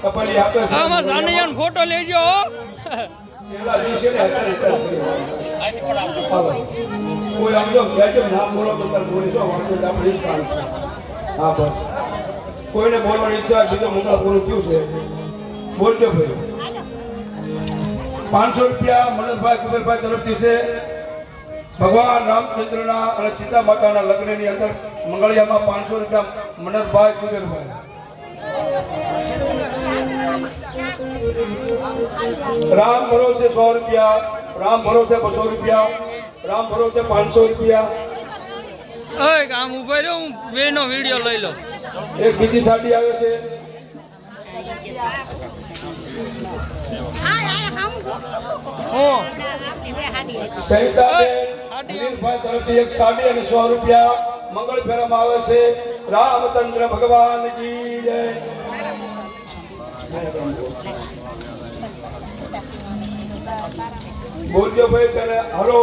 કપાલી આપે છે આમાં સાનિયાનો ફોટો લેજો પેલા દિવસે કોઈ આમ જો કે નામ બોલો તો તાર બોલી છો વાંચો આપણે જ કામ છે હા બસ કોઈને બોલવાની ઈચ્છા બીજો મોકળા પૂરું થયું છે બોલજો ભાઈ 500 રૂપિયા મનોજભાઈ કુબેરભાઈ તરફથી છે ભગવાન રામચંદ્રના અને સીતા માતાના લગ્નની અંદર મંગળિયામાં 500 રૂપિયા મનોજભાઈ કુબેરભાઈ રામ ભરોસે 100 રૂપિયા રામ ભરોસે 200 રૂપિયા રામ ભરોસે 500 રૂપિયા ઓય કામ ઉભો રહ્યો હું બેનો વિડિયો લઈ લો એક બીજી સાડી આવે છે સહિતાબેન તરફથી એક સાડી અને 100 રૂપિયા મંગળ ફેરામાં આવે છે રામચંદ્ર ભગવાન કી જય બોલજો ભાઈ તને હરો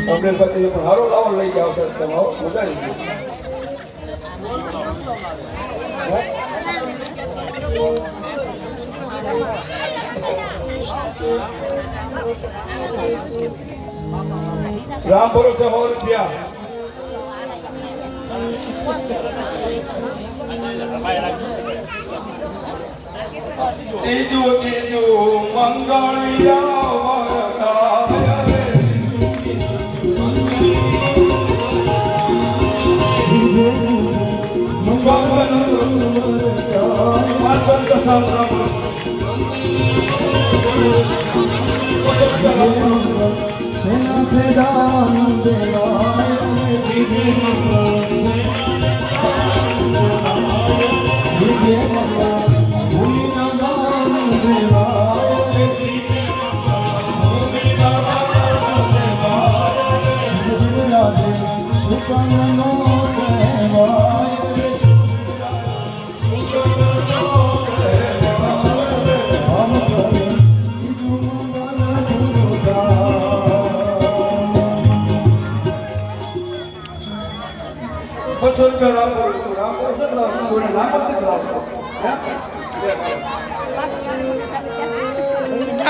આપણે પછી પણ હારો લાવો લઈ જાવ સર તમે ઉડાડી રામ ભરોસે 100 રૂપિયા ત્રીજું મંગળિયા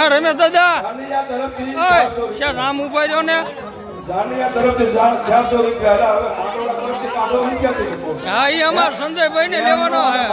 રમેશ દાદા રામ ઉભા રહ્યો ને હા એ અમાર સંજયભાઈ ને લેવાનો હે